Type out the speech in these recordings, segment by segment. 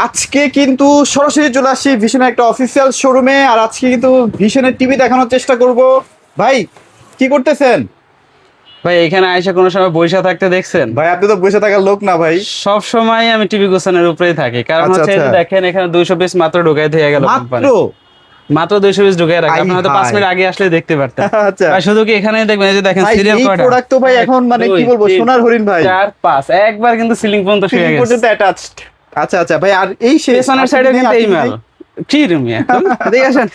আজকে কিন্তু সরাসরি চলে আসছি ভিশনের একটা অফিসিয়াল শোরুমে, আর আজকে কিন্তু ভিশনের টিভি দেখানোর চেষ্টা করব। ভাই কি করতেছেন? ভাই এখানে আইসা কোনো সময় বইসা থাকতে দেখছেন? ভাই আপনি তো বসে থাকার লোক না ভাই। সব সময় আমি টিভি গোছানোর উপরেই থাকি, কারণ আচ্ছা, হচ্ছে এই যে আচ্ছা। দেখেন এখানে 200 পিস মাত্র ঢুকাই দিয়ে গেল মাত্র মাত্র 200 পিস ঢুকাই রাখা। আপনি হয়তো 5 হায়। মিনিট আগে আসলে দেখতে পারতেন। আচ্ছা ভাই শুধু কি এখানেই দেখবেন, এই যে দেখেন ভাই, সিরিয়াল এই কয়টা, প্রোডাক্ট তো ভাই এখন মানে কি বলবো, সোনার হরিণ ভাই। 4 5 একবার কিন্তু সিলিং পর্যন্ত শুয়ে টিভি গেছে। পর্যন্ত অ্যাটাচড। আচ্ছা আচ্ছা ভাই, আর এই পেছনের সাইডে কিন্তু এই মাল কি রুমি এখন এদিকে আসেন,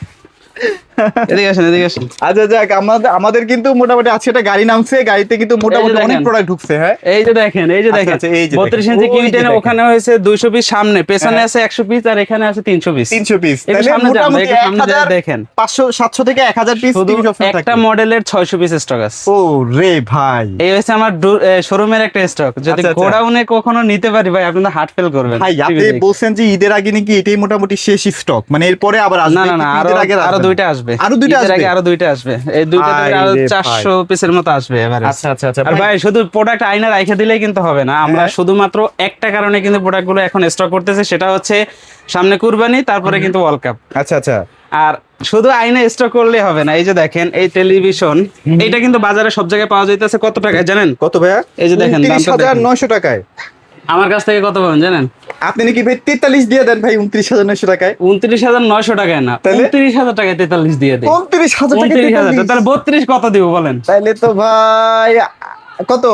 এদিকে আসেন, এদিকে আসেন। আচ্ছা যাক, আমাদের কিন্তু মোটামুটি আজকে একটা গাড়ি নামছে, গাড়িতে কিন্তু মোটামুটি অনেক দেখেন। প্রোডাক্ট ঢুকছে। হ্যাঁ এই যে দেখেন, এই যে আচ্ছা, দেখেন আচ্ছা, এই যে 32 দেখেন। ইঞ্চি ওই যে কিনটেন, দেখেন। ওখানে হয়েছে 200 পিস সামনে, পেছনে হ্যাঁ। আছে 100 পিস, আর এখানে আছে 300 পিস। 300 পিস, একটু তাহলে সামনে যান, মোটামুটি একটু সামনে যেয়ে দেখেন 500 700 থেকে 1000 পিস শুধু টিভি সবসময় একটা থাকে। মডেলের 600 পিস স্টক আছে। ও রে ভাই, এই হচ্ছে আমার শোরুমের একটা স্টক। যদি আচ্ছা, আচ্ছা। গোডাউনে কখনো নিতে পারি ভাই, আপনি তো হার্ট ফেল করবেন। ভাই TV আপনি দেখে। বলছেন যে ঈদের আগে নাকি এটাই মোটামুটি শেষ স্টক, মানে এরপরে আবার আসবে? না না না, কিন্তু আরো ঈদের আগে আরো আসবে না? দুইটা আসবে, আরো দুইটা ঈদের আসবে? আগে আরো দুইটা আসবে। এই দুইটা থেকে আরো ভাই রে 400 পিসের মতো আসবে এবারে। আচ্ছা আচ্ছা আচ্ছা আর ভাই শুধু প্রোডাক্ট আইনা রাখা দিলেই কিন্তু হবে না। আমরা হ্যাঁ। শুধুমাত্র একটা কারণে কিন্তু প্রোডাক্টগুলো এখন স্টক করতেছি, সেটা হচ্ছে সামনে কুরবানি, তারপরে কিন্তু ওয়ার্ল্ড কাপ। আচ্ছা আচ্ছা। আর শুধু আইনে স্টক করলে হবে না। এই যে দেখেন এই টেলিভিশন, এটা কিন্তু বাজারে সব জায়গায় পাওয়া যাইতেছে কত টাকায় জানেন? কত ভাইয়া? এই যে দেখেন, দামটা দেখেন। 29,900 টাকায়। আমার কাছ থেকে কত পাবেন জানেন? আপনি নাকি ভাই 43 দিয়ে দেন ভাই, 29,900 টাকায়। 29,900 টাকায় না, তাহলে? 29,000 টাকায় 43 দিয়ে দেয়। 29,000 টাকা 29,000, তাহলে 32 কত দিব বলেন? তাইলে তো ভাই কত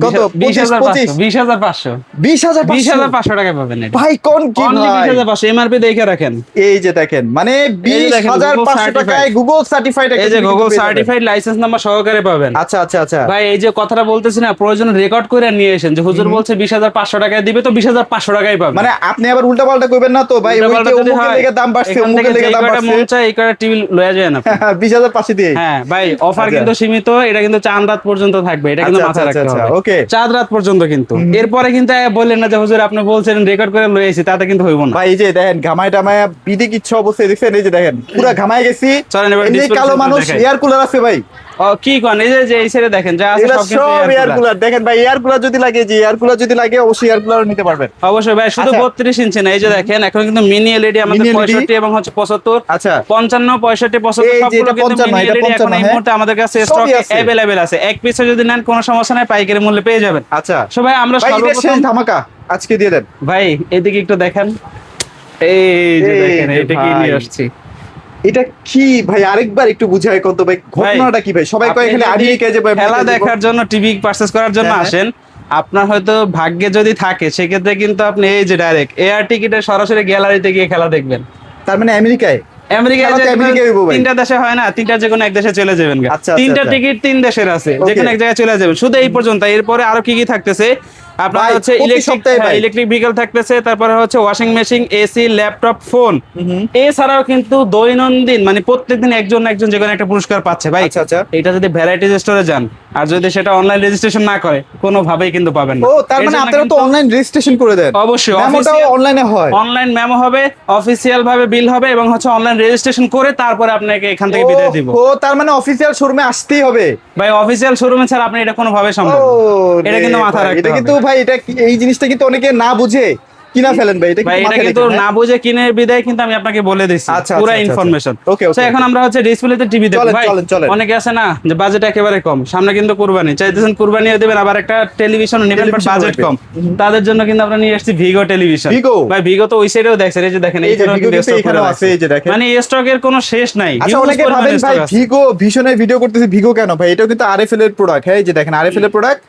কত 20,500, 20,500, 20,500 20,500 টাকায় পাবেন এটা। ভাই কোন কি Only ভাই? 20,500 এমআরপি দেখে রাখেন। এই যে দেখেন, মানে এই যে দেখেন, 20,500 Google টাকায় গুগল সার্টিফাইড এই যে গুগল সার্টিফাইড লাইসেন্স নাম্বার সহকারে পাবেন। আচ্ছা আচ্ছা আচ্ছা। ভাই এই যে কথাটা বলতেছি না, প্রয়োজন রেকর্ড করে নিয়ে আসেন যে হুজুর বলছে 20,500 টাকায় দিবে, তো 20,500 টাকায় পাবেন। মানে আপনি আবার উল্টা পাল্টা কইবেন না তো ভাই, ওই উল্টাপাল্টা যে যদি অমুকের হয়, লেগে দাম বাড়ছে, এখান থেকে অমুকের লেগে যেই দাম কয়টা মন বাড়ছে। চায় এই কয়টা টিভি লয়ে যান আপনি। 20,500 দিয়ে। হ্যাঁ ভাই, অফার আচ্ছা। কিন্তু সীমিত, এটা কিন্তু চাঁদ রাত পর্যন্ত থাকবে, এটা কিন্তু আচ্ছা, মাথায় আচ্ছা, রাখতে আচ্ছা, হবে। ওকে। চাঁদ রাত পর্যন্ত কিন্তু। এরপরে কিন্তু বললেন না যে হুজুর আপনি বলছেন রেকর্ড করে লয়ে এসেছি, তাতে কিন্তু হইব না। ভাই এই যে দেখেন, ঘামায় টামায় বিধি কিচ্ছু অবস্থায় দেখছেন, এই যে দেখেন পুরো ঘামায় গেছি। চলেন এবার এমনি display কালো system মানুষ দেখাই। এয়ার কুলার আছে ভাই। ও কি কোন, এই যে এই সাইডে দেখেন যা আছে এগুলা সব কিন্তু সব air এয়ার cooler। কুলার। দেখেন ভাই, এয়ার কুলার যদি লাগে, যে এয়ার কুলার যদি লাগে অবশ্যই এয়ার কুলার নিতে পারবেন। অবশ্যই ভাই, শুধু আচ্ছা। 32 ইঞ্চি না, এই যে দেখেন এখন কিন্তু মিনি এলইডি আমাদের Mini LED 65 এবং হচ্ছে 75, আচ্ছা। 55, 65, 75 এই যে সবগুলো এটা কিন্তু 55, মিনি এটা এলইডি এখন 55, এই হ্যাঁ। মুহূর্তে আমাদের কাছে সবই স্টকে আছে। अवेलेबल আছে। এক পিসে যদি নেন কোনো সমস্যা নাই, পাইকারি মূল্যে পেয়ে যাবেন। আচ্ছা সো ভাই আমরা ভাই, এটা শেষ সর্বপ্রথম ধামাকা আজকে দিয়ে দেন। ভাই এদিকে একটু দেখেন, এই যে এই দেখেন যে এটা কি ভাই। নিয়ে আসছি। এটা কি ভাই, আরেকবার একটু বুঝায় কত ভাই, ঘটনাটা কি ভাই? সবাই কয় আপনি এখানে যদি আমেরিকায় যাবো, খেলা আমেরিকায় যাবো। দেখার জন্য, টিভি পারচেজ করার জন্য হ্যাঁ, আসেন, আপনার হয়তো ভাগ্যে যদি থাকে সেক্ষেত্রে কিন্তু আপনি এই যে ডাইরেক্ট এয়ার টিকেটে সরাসরি গ্যালারিতে গিয়ে খেলা দেখবেন। তার মানে আমেরিকায়? আমেরিকায় খেলা তো যে আমেরিকায় হইবো ভাই। 3টা দেশে হয় না, 3টা যে কোনো এক দেশে চলে যাবেন। আচ্ছা, আচ্ছা, 3টা আচ্ছা। টিকিট 3 দেশের আছে, Okay. যে কোনো এক জায়গায় চলে যাবেন। শুধু এই পর্যন্ত। এরপরে আরো কি কি থাকতেছে আপনার ভাই, হচ্ছে প্রতি সপ্তাহে ভাই। ইলেকট্রিক ভেহিকল থাকতেছে, তারপরে হচ্ছে washing machine, AC, laptop, phone. এছাড়াও কিন্তু দৈনন্দিন মানে প্রত্যেকদিন একজন একজন যে কোনো একটা পুরস্কার পাচ্ছে ভাই। আচ্ছা, আচ্ছা। এটা যদি ভ্যারাইটি স্টোরে যান আর যদি সেটা অনলাইন রেজিস্ট্রেশন না করে, কোনোভাবেই কিন্তু পাবেন না। ও তার এর মানে জন্য আপনারা তো কিন্তু অনলাইন রেজিস্ট্রেশন করে দেন? অবশ্যই মেমোটাও অনলাইনে হয়? অনলাইন মেমো হবে, অফিসিয়াল ভাবে বিল হবে, এবং হচ্ছে অনলাইন রেজিস্ট্রেশন করে তারপরে আপনাকে এখান থেকে বিদায় দিব। ও তার মানে অফিসিয়াল শোরুমে আসতেই হবে? ভাই অফিসিয়াল শোরুমে ছাড়া আপনি এটা কোনোভাবে সম্ভব না। এটা কিন্তু মাথায় রাখতে এটা হবে। কিন্তু ভাই, এটা এই জিনিসটা কিন্তু অনেকে না বুঝে কিনা ফেলেন ভাই, এটা ভাই কিন্তু এটা মাথায় কিন্তু রেখেন, না হ্যাঁ? বুঝে কিনে বিদায় কিন্তু আমি আপনাকে বলে দিচ্ছি আচ্ছা, পুরো আচ্ছা, আচ্ছা, ইনফরমেশন। ওকে, ওকে, এখন আমরা হচ্ছে ডিসপ্লেতে টিভি দেখব চলেন, ভাই। চলেন, চলেন। অনেকে আছে না যে বাজেট একেবারে কম, সামনে কিন্তু কুরবানি, চাইতেছেন কুরবানিও দিবেন আবার একটা টেলিভিশন নেবেন, বাট টেলিভিশন বাজেট লাগবে। কম। তাদের জন্য কিন্তু আমরা নিয়ে আসছি ভিগো টেলিভিশন। ভিগো? ভাই ভিগো তো ওই সাইডেও দেখছেন, এই যে দেখেন এই যে এইখানেও ভিগো কিন্তু কিন্তু stock এখানেও করে আছে, এই যে রাখছে। দেখেন। মানে স্টকের কোনো শেষ নাই। আচ্ছা, Huge অনেকে পরিমাণে ভাবেন ভাই stock আছে। ভিগো, ভীষণের ভিডিও করতেছি, ভিগো কেন ভাই? এটাও কিন্তু আরএফএল এর প্রোডাক্ট। হ্যাঁ, এই যে দেখেন আরএফএল এর প্রোডাক্ট,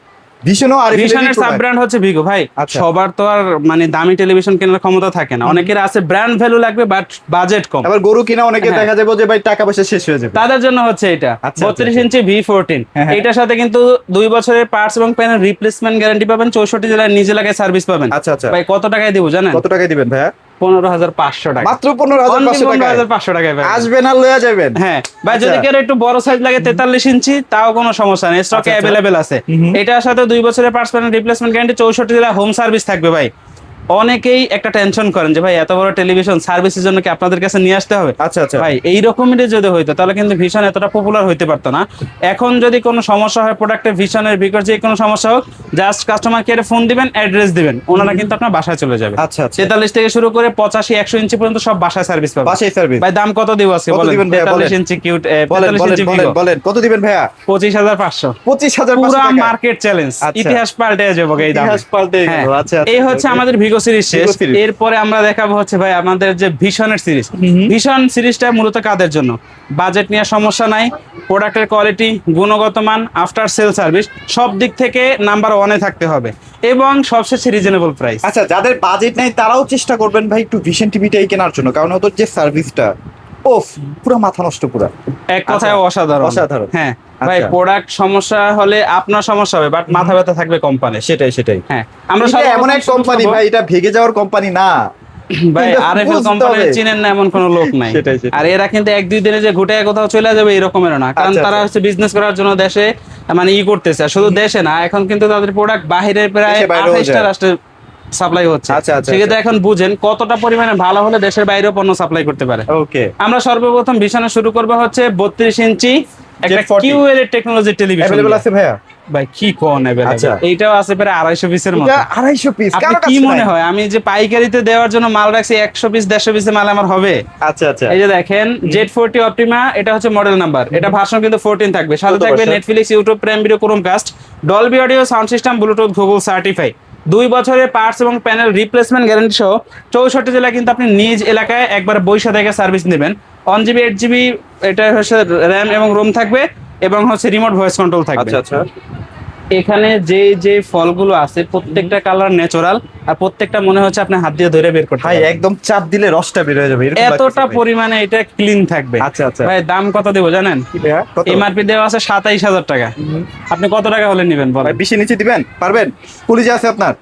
ভীষণও আরএফএল এর ভিশনের সাব প্রোডাক্ট। ব্র্যান্ড হচ্ছে ভিগো ভাই। আচ্ছা। সবার তো আর মানে দামি টেলিভিশন কেনার ক্ষমতা থাকে না, অনেকের আছে ব্র্যান্ড ভ্যালু লাগবে বাট বাজেট কম। আবার গরু কিনা অনেকে হ্যাঁ। দেখা যাবে যে ভাই টাকা পয়সা শেষ হয়ে যাবে। তাদের জন্য হচ্ছে এটা আচ্ছা, 32 ইঞ্চি V14। হ্যাঁ, হ্যাঁ। এটার সাথে কিন্তু 2 বছরের পার্টস এবং প্যানেল রিপ্লেসমেন্ট গ্যারান্টি পাবেন, 64 জেলায় নিজ এলাকায় সার্ভিস পাবেন। আচ্ছা, আচ্ছা। ভাই কত টাকায় দিব জানেন? কত টাকায় দিবেন ভাইয়া? 15,500 টাকা। মাত্র 15,500 টাকা? 15,500 টাকায় পাবেন। আসবেন আর লয়ে যাবেন। হ্যাঁ ভাই, আচ্ছা। যদি কেউ একটু বড় সাইজ লাগে 43 ইঞ্চি, তাও কোনো সমস্যা নেই, স্টকে আচ্ছা, আচ্ছা। অ্যাভেলেবেল আছে। এটার সাথে 2 বছরের পার্টস প্যানেল রিপ্লেসমেন্ট গ্যারান্টি, 64 জেলায় হোম সার্ভিস থাকবে ভাই। অনেকেই একটা টেনশন করেন যে ভাই এত বড় টেলিভিশন সার্ভিসের জন্য কি আপনাদের কাছে নিয়ে আসতে হবে। আচ্ছা আচ্ছা। ভাই এই রকমের যদি হইতো তাহলে কিন্তু ভিশন এতটা পপুলার হইতে পারতো না। এখন যদি কোনো সমস্যা হয় প্রোডাক্টের, ভিশনের বিকট যে কোনো সমস্যা হোক, জাস্ট কাস্টমার কেয়ারে ফোন দিবেন, অ্যাড্রেস দিবেন, ওনারা কিন্তু আপনার বাসায় চলে যাবে। আচ্ছা আচ্ছা। 43 থেকে শুরু করে 85-100 ইঞ্চি পর্যন্ত সব বাসায় সার্ভিস পাবে। বাসায় সার্ভিস। ভাই দাম কত দিব আজকে কত বলেন? দিবেন ভাইয়া, 43 ইঞ্চি কিউট, বলেন 45 বলেন ইঞ্চি বলেন ভিভো, বলেন কত দিবেন ভাইয়া? 25,500। 25,500 পুরা টাকা। মার্কেট চ্যালেঞ্জ, আচ্ছা। ইতিহাস পাল্টে যাবে এই দাম। ইতিহাস পাল্টে গেল। হ্যাঁ, আচ্ছা আচ্ছা। এই হচ্ছে আমাদের ভিগো সিরিজ শেষ। ভিগো সিরিজ। এরপরে আমরা দেখাবো হচ্ছে ভাই আমাদের যে ভিশনের সিরিজ। ভিশন সিরিজটা মূলত কাদের জন্য? বাজেট নিয়ে সমস্যা নাই, প্রোডাক্টের কোয়ালিটি, গুণগত মান, আফটার সেল সার্ভিস সব দিক থেকে নাম্বার ওয়ানে থাকতে হবে এবং সবশেষে রিজনেবল প্রাইস। আচ্ছা, যাদের বাজেট নাই তারাও চেষ্টা করবেন ভাই একটু ভিশন টিভিটাই কেনার জন্য, কারণ ওদের যে সার্ভিসটা ওফ পুরো মাথা নষ্ট পুরো। এক কথায় আচ্ছা, অসাধারণ। অসাধারণ। হ্যাঁ ভাই, আচ্ছা। প্রোডাক্ট সমস্যা হলে আপনার সমস্যা হবে, বাট মাথা ব্যথা থাকবে কোম্পানি। সেটাই সেটাই। হ্যাঁ, আমরা এটা এমন এক কোম্পানি ভাই, এটা ভেগে যাওয়ার কোম্পানি না ভাই। এটা আরএফএল বুঝতে কোম্পানি হবে। চিনেন না এমন কোনো লোক নাই। সেটাই, সেটাই। আর এরা কিন্তু 1-2 দিনে যে ঘুটে কোথাও চলে যাবে এরকমের না, কারণ আচ্ছা, তারা আচ্ছা। হচ্ছে বিজনেস করার জন্য দেশে মানে করতেছে। আর শুধু দেশে না, এখন কিন্তু তাদের প্রোডাক্ট বাহিরের প্রায় দেশে বাইরেও 28টা যায়। রাষ্ট্রে সাপ্লাই হচ্ছে। আচ্ছা, আচ্ছা, সেক্ষেত্রে এখন বুঝেন কতটা পরিমাণে ভালো হলে দেশের বাইরেও পণ্য সাপ্লাই করতে পারে। ওকে। আমরা সর্বপ্রথম ভিশনে শুরু করবো হচ্ছে 32 ইঞ্চি একটা Z40 QLED technology television. Available আছে ভাইয়া? ভাই কি কোন আচ্ছা। अवेलेबल, এইটাও আছে প্রায় 250 পিসের মতো। এটা 250 পিস আপনি কারো কি কাছে মনে নাই? হয় আমি যে পাইকারিতে দেওয়ার জন্য মাল রাখছি 100 পিস 150 পিসের মাল আমার হবে? আচ্ছা আচ্ছা। এই যে দেখেন Z40 অপটিমা, এটা হচ্ছে মডেল নাম্বার, এটা ভার্সন কিন্তু 14 থাকবে, সাথে 14 থাকবে version। Netflix, YouTube, Prime Video, Chromecast, Dolby audio sound system, Bluetooth, Google certify, 2 বছরের পার্টস এবং প্যানেল রিপ্লেসমেন্ট গ্যারান্টি সহ 64 জেলা কিন্তু আপনি নিজ এলাকায় একবার বৈশা থেকে সার্ভিস নেবেন। 1GB 8GB এটা হচ্ছে র্যাম এবং রোম থাকবে এবং হচ্ছে রিমোট ভয়েস কন্ট্রোল থাকবে। আচ্ছা আচ্ছা। এখানে যে যে ফলগুলো আছে প্রত্যেকটা কালার ন্যাচারাল, আর প্রত্যেকটা মনে হচ্ছে আপনি হাত দিয়ে ধরে বের করতে ভাই পারবেন। একদম চাপ দিলে রসটা বের হয়ে যাবে এরকম এতটা লাগতেছে ভাই। পরিমাণে এটা ক্লিন থাকবে। আচ্ছা আচ্ছা। ভাই দাম কত দেবো জানেন? কি ভাইয়া কত? এমআরপি দেওয়া আছে 27,000 টাকা। আপনি কত টাকা হলে নেবেন বলেন? ভাই 20 নিচে দিবেন? পারবেন? পুলিশ আছে আপনার?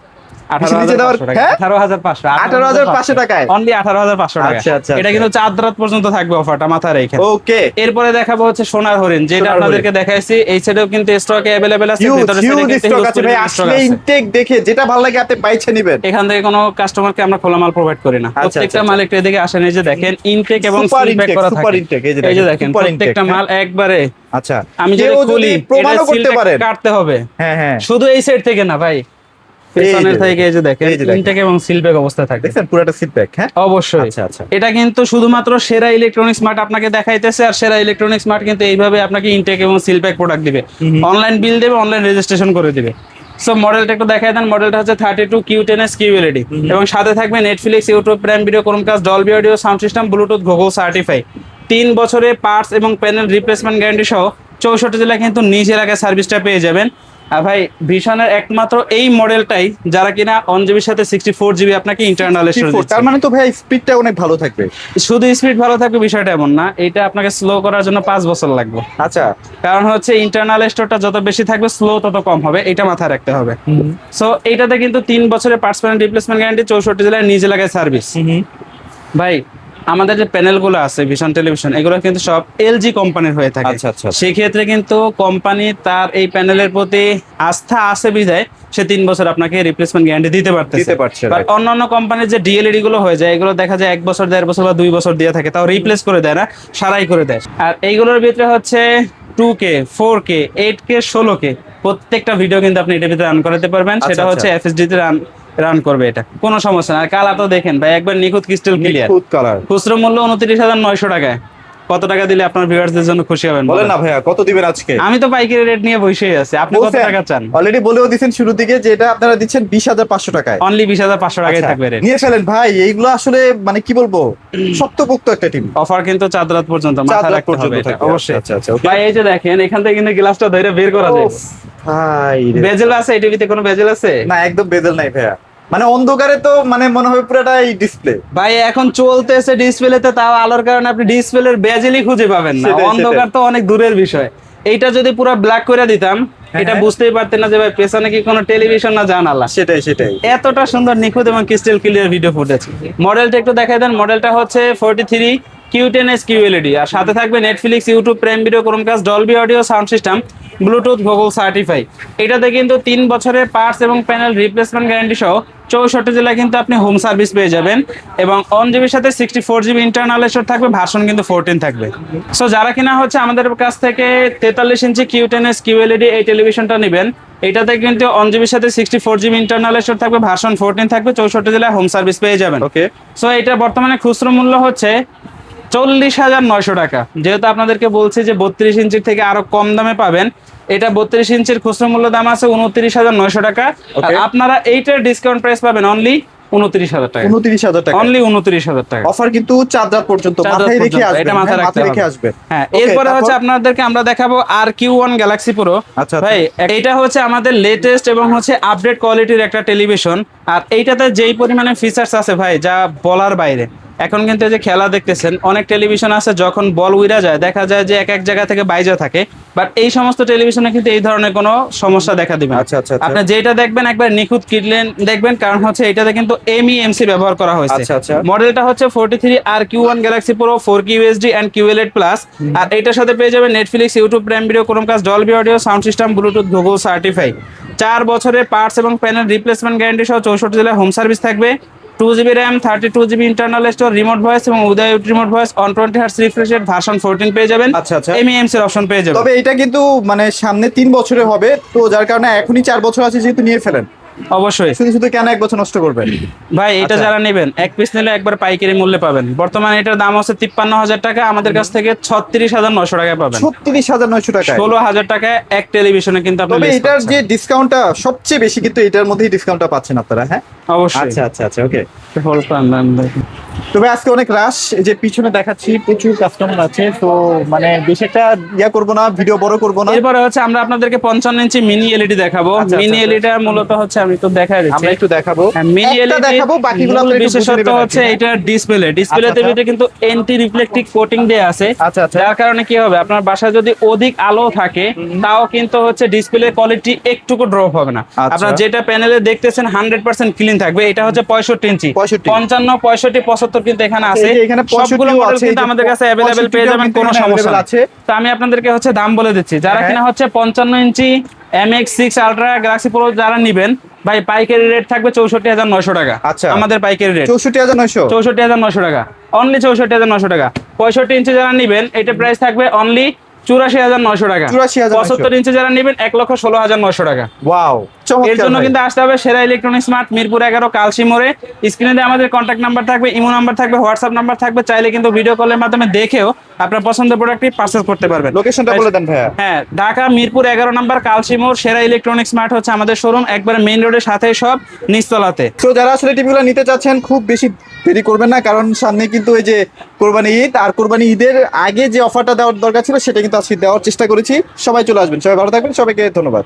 18,500 টাকা। হ্যাঁ? 18,500 18,500 টাকায়? অনলি 18,500 টাকা। আচ্ছা, আচ্ছা, এটা আচ্ছা। কিন্তু চাঁদ রাত পর্যন্ত থাকবে অফারটা, মাথায় রেখে। ওকে। এরপরে দেখাবো হচ্ছে সোনার হরিণ, যেটা সোনার আপনাদেরকে দেখাইছি। এই সাইডেও কিন্তু স্টকে अवेलेबल আছে, হিউজ ভিতরে হিউজ সাইডে কিন্তু স্টক huge আছে ভাই, পরিমাণে stock আসলে আছে। ইনটেক দেখে যেটা ভালো লাগে আপনি বাইছে নেবেন। এখান থেকে কোনো কাস্টমারকে আমরা খোলা মাল প্রোভাইড করি না, আচ্ছা, প্রত্যেকটা আচ্ছা, মাল একটু এদিকে আসেন। এই যে দেখেন ইনটেক এবং Super সিল প্যাক intake, করা super থাকে। intake, এই যে এই যে দেখেন, দেখেন super প্রত্যেকটা intake, মাল একবারে আচ্ছা। আমি যদি কেউ খুলি প্রমাণও করতে পারেন। কাটতে হবে। হ্যাঁ হ্যাঁ। শুধু এই সাইড থেকে না ভাই, পেছনের থেকে এই যে দেখেন এই যে দেখেন। ইনটেক এবং সিল প্যাক অবস্থা থাকে। দেখছেন পুরোটা ফিডব্যাক? হ্যাঁ অবশ্যই। আচ্ছা, আচ্ছা। এটা কিন্তু শুধুমাত্র সেরা ইলেকট্রনিক্স মার্ট আপনাকে দেখাইতেছে, আর সেরা ইলেকট্রনিক্স মার্ট কিন্তু এইভাবে আপনাকে ইনটেক এবং সিল প্যাক প্রোডাক্ট দিবে, অনলাইন বিল দেবে, অনলাইন রেজিস্ট্রেশন করে দিবে। সো মডেলটা একটু দেখাই দেন। মডেলটা হচ্ছে 32Q10S QLED এবং সাথে থাকবে Netflix, YouTube, Prime Video, Chromecast, Dolby audio sound system, Bluetooth, Google certify, 3 বছরের পার্টস এবং প্যানেল রিপ্লেসমেন্ট গ্যারান্টি সহ 64 জেলা কিন্তু নিজ এলাকায় সার্ভিসটা পেয়ে যাবেন। আর ভাই ভিশনের একমাত্র এই মডেলটাই যারা কিনা 1GB সাথে 64GB আপনাকে ইন্টারনাল স্টোরেজ দিচ্ছে। তার মানে তো ভাই স্পিডটা অনেক ভালো থাকবে। শুধু স্পিড ভালো থাকবে বিষয়টা এমন না, এটা আপনাকে স্লো করার জন্য 5 বছর লাগবে। আচ্ছা। কারণ হচ্ছে ইন্টারনাল স্টোরটা যত বেশি থাকবে স্লো তত কম হবে, এটা মাথায় রাখতে হবে। সো এইটাতে কিন্তু 3 বছরের পার্টস প্যানেল রিপ্লেসমেন্ট গ্যারান্টি, 64 জেলায় নিজ এলাকায় সার্ভিস। ভাই আমাদের যে প্যানেলগুলো আছে ভিশন টেলিভিশন, এগুলো কিন্তু সব এলজি কোম্পানির হয়ে থাকে। আচ্ছা, আচ্ছা। সেই ক্ষেত্রে কিন্তু কোম্পানি তার এই প্যানেলের প্রতি আস্থা আছে বিধায় সে 3 বছর আপনাকে রিপ্লেসমেন্ট গ্যারান্টি দিতে দিতে পারছে, বাট right। অন্যান্য কোম্পানির যে ডিএলইডি গুলো হয়ে যায়, এগুলো দেখা যায় 1 বছর, 1.5 বছর বা 2 বছর দিয়ে থাকে, তাও রিপ্লেস করে দেয় না, সারাই করে দেয়। আর এইগুলোর ভিতরে হচ্ছে 2K 4K 8K 16K প্রত্যেকটা ভিডিও কিন্তু আপনি এটার ভিতরে রান করাতে পারবেন। আচ্ছা, সেটা হচ্ছে আচ্ছা। এফএসডি তে রান করবে, এটা কোনো সমস্যা না। আর কালার তো দেখেন ভাই, একবার নিখুঁত ক্রিস্টাল ক্লিয়ার। নিখুঁত কালার। খুচরো মূল্য 29,900 টাকায়। কত টাকা দিলে আপনার ভিউয়ার্সদের জন্য খুশি হবেন বলেন না ভাইয়া কত দিবেন আজকে? আমি তো পাইকারি রেট নিয়ে বসেই আছি, আপনি কত টাকা চান? অলরেডি বলেও দিয়েছেন শুরু থেকে যে এটা আপনারা দিচ্ছেন 20,500 টাকায়। অনলি 20,500 টাকায় আচ্ছা, থাকবে রেট। নিয়ে ফেলেন ভাই, এইগুলো আসলে মানে কি বলবো, শক্তপোক্ত একটা টিম। অফার কিন্তু চাঁদ রাত পর্যন্ত, চাঁদ মাথা রাত রাখতে পর্যন্ত হবে এটা, থাকবে। অবশ্যই। আচ্ছা, আচ্ছা, okay। ভাই এই যে দেখেন এখান থেকে কিন্তু গ্লাসটা ধরে বের করা যায়। উফ, ভাই রে। বেজেল আছে এই টিভিতে? কোনো বেজেল আছে? না একদম বেদল নাই ভাইয়া, মানে অন্ধকারে তো মানে মনে হবে পুরোটাই ডিসপ্লে। ভাই এখন চলতেছে ডিসপ্লেতে, তাও আলোর কারণে আপনি ডিসপ্লের বেজেলই খুঁজে পাবেন না। সেটাই, অন্ধকার তো অনেক দূরের বিষয়। এইটা যদি পুরো ব্ল্যাক করে দিতাম, এটা হ্যাঁ। বুঝতেই পারতেন না যে ভাই পেছনে কি কোনো টেলিভিশন না জানালা। সেটাই সেটাই। এতটা সুন্দর নিখুঁত এবং ক্রিস্টাল ক্লিয়ার ভিডিও ফুটেজ। মডেলটা একটু দেখাই দেন। মডেলটা হচ্ছে 43Q10S QLED, আর সাথে থাকবে Netflix, YouTube, Prime Video, Chromecast, Dolby audio sound system, Bluetooth, Google certify. এটাতে কিন্তু 3 বছরের পার্টস এবং প্যানেল রিপ্লেসমেন্ট গ্যারান্টি সহ 64 জেলায় কিন্তু আপনি হোম সার্ভিস পেয়ে যাবেন এবং 1 জিবির সাথে 64 জিবি ইন্টারনাল স্টোর থাকবে, ভার্সন কিন্তু 14 থাকবে। সো যারা কিনা হচ্ছে আমাদের কাছ থেকে 43 ইঞ্চি Q10s QLED এই টেলিভিশনটা নেবেন, এটাতে কিন্তু 1 জিবির সাথে 64 জিবি ইন্টারনাল স্টোর থাকবে, ভার্সন 14 থাকবে, 64 জেলায় হোম সার্ভিস পেয়ে যাবেন। ওকে, সো এটা বর্তমানে খুচরো মূল্য হচ্ছে 40,900 টাকা। যেহেতু আপনাদেরকে বলছি যে 32 ইঞ্চির থেকে আরো কম দামে পাবেন, এটা 32 ইঞ্চির খুচরো মূল্য দাম আছে 29,900 টাকা। আর Okay. আপনারা এইটার ডিসকাউন্ট প্রাইস পাবেন অনলি 29,000 টাকা। 29,000 টাকা অনলি 29,000 টাকা। অফার, কিন্তু 4 রাত পর্যন্ত চার রাত মাথায় রেখে পর্যন্ত, আসবে, এটা মাথায় রাখতে রেখে হবে। আসবে। হ্যাঁ, Okay, এরপরে তারপর? হচ্ছে আপনাদেরকে আমরা দেখাবো RQ1 গ্যালাক্সি প্রো। আচ্ছা, ভাই এটা হচ্ছে আমাদের লেটেস্ট এবং হচ্ছে আপডেট কোয়ালিটির একটা টেলিভিশন। আর এইটাতে যেই পরিমাণে ফিচার্স আছে ভাই, যা বলার বাইরে। এখন কিন্তু এই যে খেলা দেখতেছেন, অনেক টেলিভিশন আছে যখন বল উইরা যায় দেখা যায় যে এক এক জায়গা থেকে বাইজা থাকে, বাট এই সমস্ত টেলিভিশনে কিন্তু এই ধরনের কোনো সমস্যা দেখা দিবে না। আচ্ছা, আচ্ছা, আচ্ছা। আপনি যেটা দেখবেন একবার নিখুঁত কিনলেন দেখবেন, কারণ হচ্ছে এটাতে কিন্তু MEMC ব্যবহার করা হয়েছে। আচ্ছা, আচ্ছা। মডেলটা হচ্ছে 43 RQ1 galaxy pro 4K UHD and QLED plus. আর এটার সাথে পেয়ে যাবেন Netflix, YouTube, Prime Video, Chromecast, Dolby audio, sound system, Bluetooth, Google certify. 4 বছরের পার্টস এবং প্যানেল রিপ্লেসমেন্ট গ্যারান্টি সহ 64 জেলায় হোম সার্ভিস থাকবে। 2 GB RAM, 32 GB internal store, remote voice এবং উদয় remote voice, 120 Hz refresh rate, version 14 পেয়ে যাবেন। আচ্ছা, আচ্ছা। MEMC এর অপশন পেয়ে যাবেন। তবে এটা কিন্তু মানে সামনে 3 বছরের হবে, তো যার কারণে এখনই 4 বছর আছে যেহেতু নিয়ে ফেলেন। অবশ্যই শুধু শুধু কেন 1 বছর নষ্ট করবেন? ভাই, এটা আচ্ছা। যারা নেবেন এক পিস নিলে একবার পাইকারি মূল্যে পাবেন। বর্তমানে এটার দাম হচ্ছে 53,000 টাকা, আমাদের কাছ থেকে 36,900 টাকায় পাবেন। 36,900 টাকায়। 16,000 টাকায় এক টেলিভিশনে কিন্তু আপনি তবে lease এটার পাচ্ছেন। যে ডিসকাউন্টটা সবচেয়ে বেশি, কিন্তু এটার মধ্যেই ডিসকাউন্টটা পাচ্ছেন আপনারা। হ্যাঁ, অবশ্যই। আচ্ছা, আচ্ছা, আচ্ছা, ওকে। হোল প্ল্যান দেখুন। তবে আজকে অনেক রাশ, এই যে পিছনে দেখাচ্ছি প্রচুর কাস্টমার আছে, তো মানে বেশি একটা করবো না, ভিডিও বড় করবো না। এরপরে হচ্ছে আমরা আপনাদেরকে 55 ইঞ্চি মিনি এলইডি দেখাবো। আচ্ছা, মিনি আচ্ছা, এলইডি মূলত হচ্ছে আমি তো দেখাই দিচ্ছি। আমরা একটু দেখাবো, মিনি একটা এলইডি দেখাবো, বাকিগুলো আপনারা একটু বুঝে বিশেষত্ব নেবেন আর কি, হচ্ছে হ্যাঁ? এটা ডিসপ্লেতে আচ্ছা। এটা কিন্তু অ্যান্টি রিফ্লেক্টিভ কোটিং দেয়া আছে। আচ্ছা, আচ্ছা। যার কারণে কি হবে, আপনার বাসায় যদি অধিক আলো থাকে তাও কিন্তু হচ্ছে ডিসপ্লে কোয়ালিটি একটুকু ড্রপ হবে না। আচ্ছা। আপনার যেটা প্যানেলে দেখতেছেন 100% ক্লিন থাকবে। এটা হচ্ছে 65 ইঞ্চি, 65 55, 65, 75 কিন্তু এখানে আছে। এই যে এখানে 65 সবগুলো মডেল আছে, কিন্তু এই যে আমাদের কাছে अवेलेबल পেয়ে 65 যাবেন, কোনো কিন্তু সমস্যা available আছে। আছে। তো আমি আপনাদেরকে হচ্ছে দাম বলে দিচ্ছি। যারা হ্যাঁ। কিনা হচ্ছে 55 ইঞ্চি MX6 আলট্রা গ্যালাক্সি প্রো যারা নেবেন, ভাই পাইকারি রেট থাকবে 64,900 টাকা। আচ্ছা। আমাদের পাইকারি রেট 64,900। 64,900 টাকা, অনলি 64,900 টাকা। 65 ইঞ্চি যারা নেবেন এটা প্রাইস থাকবে অনলি 84,900 টাকা। 84,900 75 ইঞ্চি যারা নেবেন 1,16,900 টাকা। ওয়াও, এর জন্য কিন্তু আসতে হবে সেরা ইলেকট্রনিক্স মার্ট, মিরপুর 11, কালসি মোড়ে। স্ক্রিনে দিয়ে আমাদের কন্ট্যাক্ট নাম্বার থাকবে, ইমো নাম্বার থাকবে, হোয়াটসঅ্যাপ নাম্বার থাকবে। চাইলে কিন্তু ভিডিও কলের মাধ্যমে দেখেও আপনার পছন্দের প্রোডাক্টটি পারচেজ করতে পারবেন। লোকেশনটা বলে দেন ভাইয়া। হ্যাঁ, ঢাকা মিরপুর 11 নাম্বার, কালসি মোড়। সেরা ইলেকট্রনিক্স মার্ট হচ্ছে আমাদের শোরুম, একবার মেইন রোডের সাথে, সব নিচতলাতে। তো যারা আসলে টিভিগুলো নিতে চাচ্ছেন খুব বেশি দেরি করবেন না, কারণ সামনে কিন্তু এই যে কোরবানি ঈদ, আর কোরবানি ঈদের আগে যে অফারটা দেওয়ার দরকার ছিল সেটা কিন্তু আজকে দেওয়ার চেষ্টা করেছি। সবাই চলে আসবেন, সবাই ভালো থাকবেন, সবাইকে ধন্যবাদ।